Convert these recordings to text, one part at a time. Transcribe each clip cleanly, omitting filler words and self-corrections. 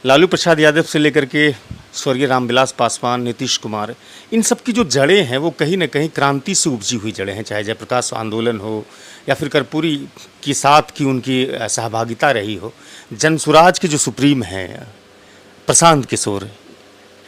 लालू प्रसाद यादव से लेकर के स्वर्गीय रामविलास पासवान, नीतीश कुमार, इन सब की जो जड़ें हैं वो कहीं न कहीं क्रांति से उपजी हुई जड़ें हैं। चाहे जयप्रकाश आंदोलन हो या फिर कर्पूरी के साथ की उनकी सहभागिता रही हो। जनसुराज के जो सुप्रीम हैं प्रशांत किशोर,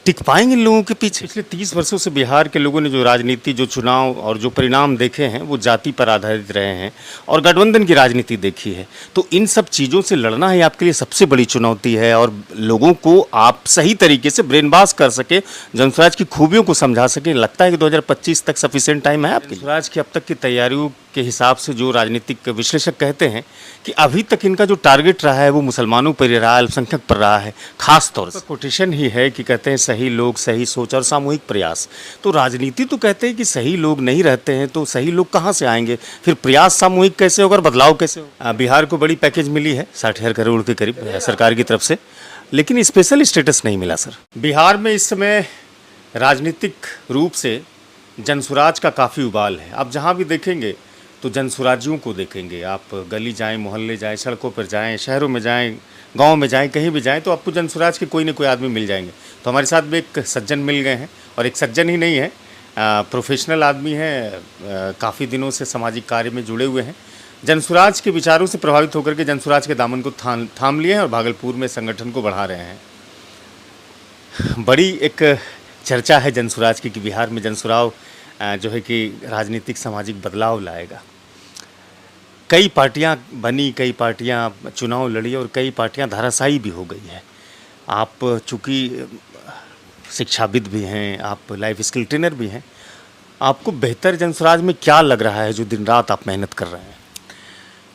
टिक पाएंगे इन लोगों के पीछे? पिछले 30 वर्षों से बिहार के लोगों ने जो राजनीति, जो चुनाव और जो परिणाम देखे हैं वो जाति पर आधारित रहे हैं और गठबंधन की राजनीति देखी है। तो इन सब चीज़ों से लड़ना ही आपके लिए सबसे बड़ी चुनौती है और लोगों को आप सही तरीके से ब्रेन वॉश कर सके, जनसुराज की खूबियों को समझा सके। लगता है कि 2025 तक सफिशिएंट टाइम है आपके? जनसुराज की अब तक की तैयारियों के हिसाब से जो राजनीतिक विश्लेषक कहते हैं कि अभी तक इनका जो टारगेट रहा है वो मुसलमानों पर रहा है, अल्पसंख्यक पर रहा है खास तौर से। कोटेशन ही है कि कहते हैं सही लोग, सही सोच और सामूहिक प्रयास। तो राजनीति तो कहते हैं कि सही लोग नहीं रहते हैं तो सही लोग कहाँ से आएंगे? फिर प्रयास सामूहिक कैसे होगा और बदलाव कैसे होगा? बिहार को बड़ी पैकेज मिली है 60,000 करोड़ के करीब सरकार की तरफ से, लेकिन स्पेशल स्टेटस नहीं मिला सर। बिहार में इस समय राजनीतिक रूप से जनसुराज का काफ़ी उबाल है। आप जहाँ भी देखेंगे तो जनसुराजियों को देखेंगे। आप गली जाएं, मोहल्ले जाएं, सड़कों पर जाएं, शहरों में जाएं, गांव में जाएं, कहीं भी जाएं तो आपको जनसुराज के कोई न कोई आदमी मिल जाएंगे। तो हमारे साथ भी एक सज्जन मिल गए हैं और एक सज्जन ही नहीं है, प्रोफेशनल आदमी है, काफ़ी दिनों से सामाजिक कार्य में जुड़े हुए हैं। जनसुराज के विचारों से प्रभावित होकर के जनसुराज के दामन को थाम लिए हैं और भागलपुर में संगठन को बढ़ा रहे हैं। बड़ी एक चर्चा है जनसुराज की कि बिहार में जनसुराव जो है कि राजनीतिक सामाजिक बदलाव लाएगा। कई पार्टियां बनी, कई पार्टियां चुनाव लड़ी और कई पार्टियां धाराशायी भी हो गई है। आप चूँकि शिक्षाविद भी हैं, आप लाइफ स्किल ट्रेनर भी हैं, आपको बेहतर जनसुराज में क्या लग रहा है जो दिन रात आप मेहनत कर रहे हैं?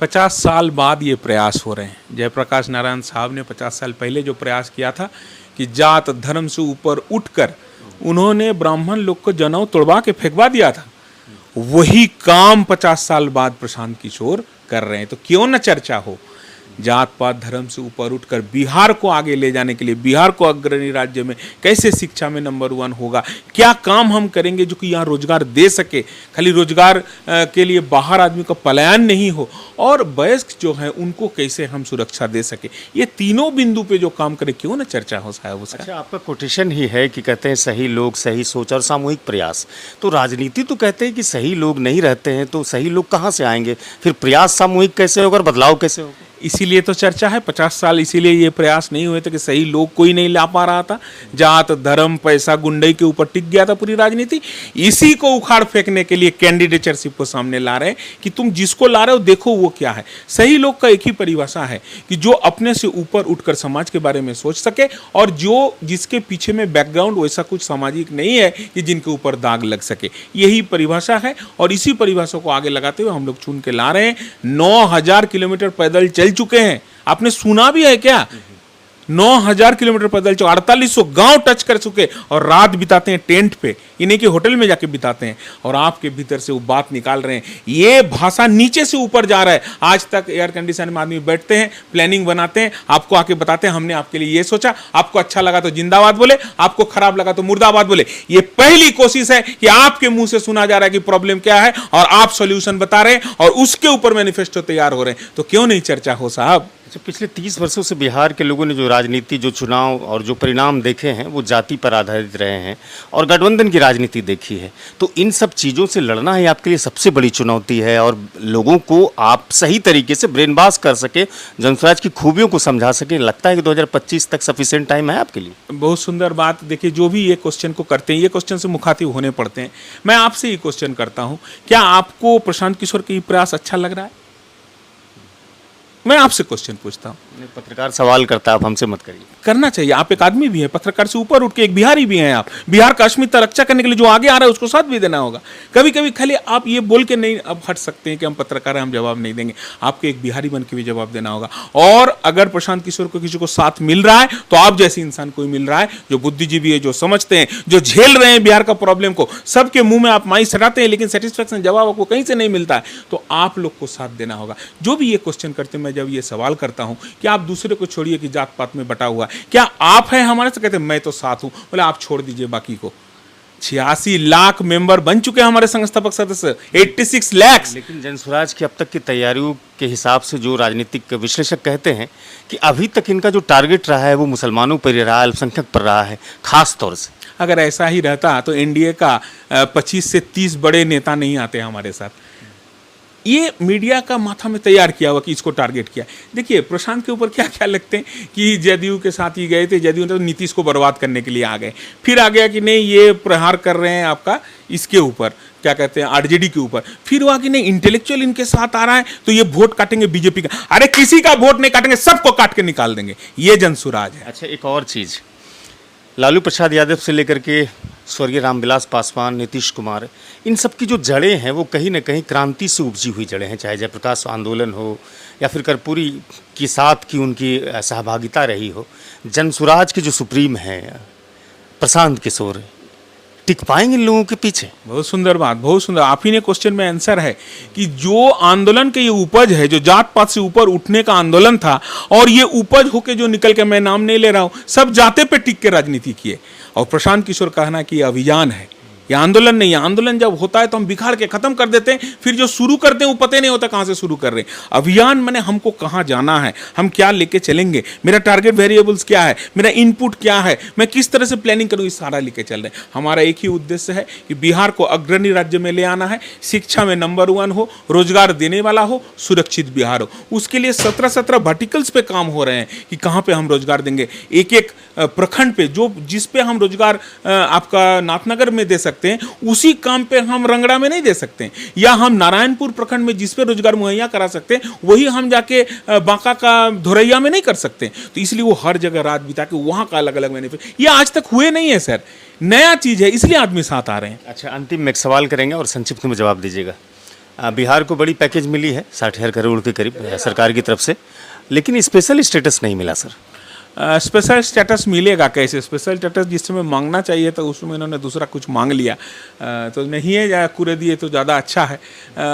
50 साल बाद ये प्रयास हो रहे हैं। जयप्रकाश नारायण साहब ने 50 साल पहले जो प्रयास किया था कि जात धर्म से ऊपर उठकर उन्होंने ब्राह्मण लोग को जनेऊ तोड़वा के फेंकवा दिया था, वही काम 50 साल बाद प्रशांत किशोर कर रहे हैं। तो क्यों न चर्चा हो जात पात धर्म से ऊपर उठकर बिहार को आगे ले जाने के लिए, बिहार को अग्रणी राज्य में कैसे शिक्षा में नंबर 1 होगा, क्या काम हम करेंगे जो कि यहाँ रोजगार दे सके, खाली रोजगार के लिए बाहर आदमी का पलायन नहीं हो, और वयस्क जो है उनको कैसे हम सुरक्षा दे सके, ये तीनों बिंदु पे जो काम करे, क्यों ना चर्चा हो साहब उसका। अच्छा, आपका कोटेशन ही है कि कहते हैं सही लोग, सही सोच और सामूहिक प्रयास। तो राजनीति तो कहते हैं कि सही लोग नहीं रहते हैं तो सही लोग कहाँ से आएंगे? फिर प्रयास सामूहिक कैसे होगा और बदलाव कैसे होगा? इसीलिए तो चर्चा है 50 साल, इसीलिए ये प्रयास नहीं हुए थे कि सही लोग कोई नहीं ला पा रहा था। जात धर्म पैसा गुंडई के ऊपर टिक गया था पूरी राजनीति। इसी को उखाड़ फेंकने के लिए कैंडिडेटरशिप को सामने ला रहे हैं कि तुम जिसको ला रहे हो देखो वो क्या है। सही लोग का एक ही परिभाषा है कि जो अपने से ऊपर उठकर समाज के बारे में सोच सके और जो जिसके पीछे में बैकग्राउंड वैसा कुछ सामाजिक नहीं है कि जिनके ऊपर दाग लग सके, यही परिभाषा है। और इसी परिभाषा को आगे लगाते हुए हम लोग चुन के ला रहे हैं। 9000 किलोमीटर पैदल चल चुके हैं, आपने सुना भी है क्या? 9000 किलोमीटर पैदल चल, 4800 गांव टच कर चुके और रात बिताते हैं टेंट पे, इन्हीं के होटल में जाके बिताते हैं और आपके भीतर से वो बात निकाल रहे हैं। ये भाषा नीचे से ऊपर जा रहा है। आज तक एयर कंडीशन में आदमी बैठते हैं, प्लानिंग बनाते हैं, आपको आके बताते हैं हमने आपके लिए ये सोचा, आपको अच्छा लगा तो जिंदाबाद बोले, आपको खराब लगा तो मुर्दाबाद बोले। ये पहली कोशिश है कि आपके मुंह से सुना जा रहा है कि प्रॉब्लम क्या है और आप सॉल्यूशन बता रहे हैं और उसके ऊपर मैनिफेस्टो तैयार हो रहे हैं। तो क्यों नहीं चर्चा हो साहब? पिछले 30 वर्षों से बिहार के लोगों ने जो राजनीति, जो चुनाव और जो परिणाम देखे हैं वो जाति पर आधारित रहे हैं और गठबंधन की राजनीति देखी है। तो इन सब चीज़ों से लड़ना ही आपके लिए सबसे बड़ी चुनौती है और लोगों को आप सही तरीके से ब्रेन वॉश कर सके, जनसुराज की खूबियों को समझा सके। लगता है कि 2025 तक सफिशिएंट टाइम है आपके लिए? बहुत सुंदर बात। देखिए, जो भी ये क्वेश्चन को करते हैं, ये क्वेश्चन से मुखातिब होने पड़ते हैं। मैं आपसे ये क्वेश्चन करता हूँ, क्या आपको प्रशांत किशोर का प्रयास अच्छा लग रहा है? मैं आपसे क्वेश्चन पूछता हूँ। पत्रकार सवाल करता है, आप हमसे मत करिए। करना चाहिए, आप एक आदमी भी हैं, पत्रकार से ऊपर उठ के एक बिहारी भी हैं आप। बिहार का अस्मिता रक्षा करने के लिए जो आगे आ रहा है उसको साथ भी देना होगा। कभी कभी खाली आप ये बोल के नहीं अब हट सकते हैं कि हम पत्रकार हैं, हम जवाब नहीं देंगे। आपको एक बिहारी बन के भी जवाब देना होगा। और अगर प्रशांत किशोर को किसी को साथ मिल रहा है तो आप जैसे इंसान कोई मिल रहा है जो बुद्धिजीवी है, जो समझते हैं, जो झेल रहे हैं बिहार का प्रॉब्लम को। सबके मुंह में आप माई सटाते हैं लेकिन सेटिस्फैक्शन जवाब आपको कहीं से नहीं मिलता है, तो आप लोग को साथ देना होगा। जो भी ये क्वेश्चन करते हैं, मैं जब ये सवाल करता हूं कि आप दूसरे को छोड़िए कि जात पात में बटा हुआ, क्या आप हैं हमारे से, कहते हैं मैं तो साथ हूं, बोले आप छोड़ दीजिए बाकी को। 86 लाख मेंबर बन चुके हैं हमारे संस्थापक सदस्य, 86 लाख। लेकिन जनस्वराज की अब तक की तैयारियों के हिसाब से जो राजनीतिक विश्लेषक कहते हैं कि अभी तक इनका जो टारगेट रहा है वो मुसलमानों पर ही रहा है, अल्पसंख्यक पर रहा है खास तौर से। अगर ऐसा ही रहता तो एनडीए का 25 से 30 बड़े नेता नहीं आते हमारे साथ। ये मीडिया का माथा में तैयार किया हुआ कि इसको टारगेट किया। देखिए प्रशांत के ऊपर क्या क्या लगते हैं कि जदयू के साथ ही गए थे, जदयू तो नीतीश को बर्बाद करने के लिए आ गए, फिर आ गया कि नहीं ये प्रहार कर रहे हैं आपका इसके ऊपर, क्या कहते हैं आरजेडी के ऊपर, फिर हुआ कि नहीं इंटेलेक्चुअल इनके साथ आ रहा है तो ये वोट काटेंगे बीजेपी का। अरे किसी का वोट नहीं काटेंगे, सबको काट के निकाल देंगे, ये जनसुराज है। अच्छा, एक और चीज़, लालू प्रसाद यादव से लेकर के स्वर्गीय रामविलास पासवान, नीतीश कुमार, इन सब की जो जड़ें हैं वो कहीं ना कहीं क्रांति से उपजी हुई जड़ें हैं, चाहे जयप्रकाश आंदोलन हो या फिर कर्पूरी के साथ की उनकी सहभागिता रही हो। जनसुराज के जो सुप्रीम हैं प्रशांत किशोर, टिक पाएंगे इन लोगों के पीछे? बहुत सुंदर बात, बहुत सुंदर। आप ही ने क्वेश्चन में आंसर है कि जो आंदोलन के ये उपज है, जो जात पात से ऊपर उठने का आंदोलन था, और ये उपज होके जो निकल के, मैं नाम नहीं ले रहा हूं, सब जाते पे टिक के राजनीति किए। और प्रशांत किशोर कहना कि ये अभियान है, ये आंदोलन नहीं है। आंदोलन जब होता है तो हम बिखार के खत्म कर देते हैं, फिर जो शुरू करते हैं वो पता नहीं होता कहां से शुरू कर रहे हैं। अभियान माने हमको कहां जाना है, हम क्या लेके चलेंगे, मेरा टारगेट वेरिएबल्स क्या है, मेरा इनपुट क्या है, मैं किस तरह से प्लानिंग करूं, इस सारा लेके चल रहे हैं। हमारा एक ही उद्देश्य है कि बिहार को अग्रणी राज्य में ले आना है, शिक्षा में नंबर 1 हो, रोजगार देने वाला हो, सुरक्षित बिहार हो। उसके लिए 17 वर्टिकल्स पे काम हो रहे हैं कि कहां पे हम रोजगार देंगे। एक एक प्रखंड पे जो जिस पे हम रोजगार आपका नाथनगर में दे सकते हैं, उसी काम पे हम रंगड़ा में नहीं दे सकते हैं, या हम नारायणपुर प्रखंड में जिस पे रोजगार मुहैया करा सकते हैं वही हम जाके बांका का धोरैया में नहीं कर सकते। तो इसलिए वो हर जगह रात बिता के वहां का अलग अलग मैनिफेस्टो, ये आज तक हुए नहीं है सर, नया चीज है, इसलिए आदमी साथ आ रहे हैं। अच्छा, अंतिम में एक सवाल करेंगे और संक्षिप्त में जवाब दीजिएगा। बिहार को बड़ी पैकेज मिली है 60,000 करोड़ के करीब सरकार की तरफ से, लेकिन स्पेशल स्टेटस नहीं मिला सर। स्पेशल स्टेटस मिलेगा कैसे? स्पेशल स्टेटस जिस समय मांगना चाहिए तो उसमें इन्होंने दूसरा कुछ मांग लिया, तो नहीं है, या पूरे दिए तो ज़्यादा अच्छा है।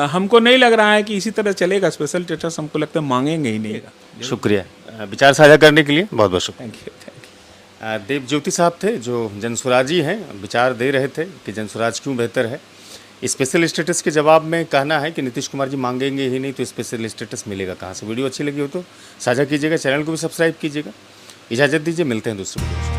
हमको नहीं लग रहा है कि इसी तरह चलेगा स्पेशल स्टेटस, हमको लगता है मांगेंगे ही नहीं। शुक्रिया विचार साझा करने के लिए, बहुत बहुत शुक्रिया। Thank you. देव ज्योति साहब थे जो जनसुराजी हैं, विचार दे रहे थे कि जनसुराज क्यों बेहतर है। स्पेशल स्टेटस के जवाब में कहना है कि नीतीश कुमार जी मांगेंगे ही नहीं तो स्पेशल स्टेटस मिलेगा कहाँ से। वीडियो अच्छी लगी हो तो साझा कीजिएगा, चैनल को भी सब्सक्राइब कीजिएगा। इजाज़त दीजिए, मिलते हैं दूसरे वीडियो।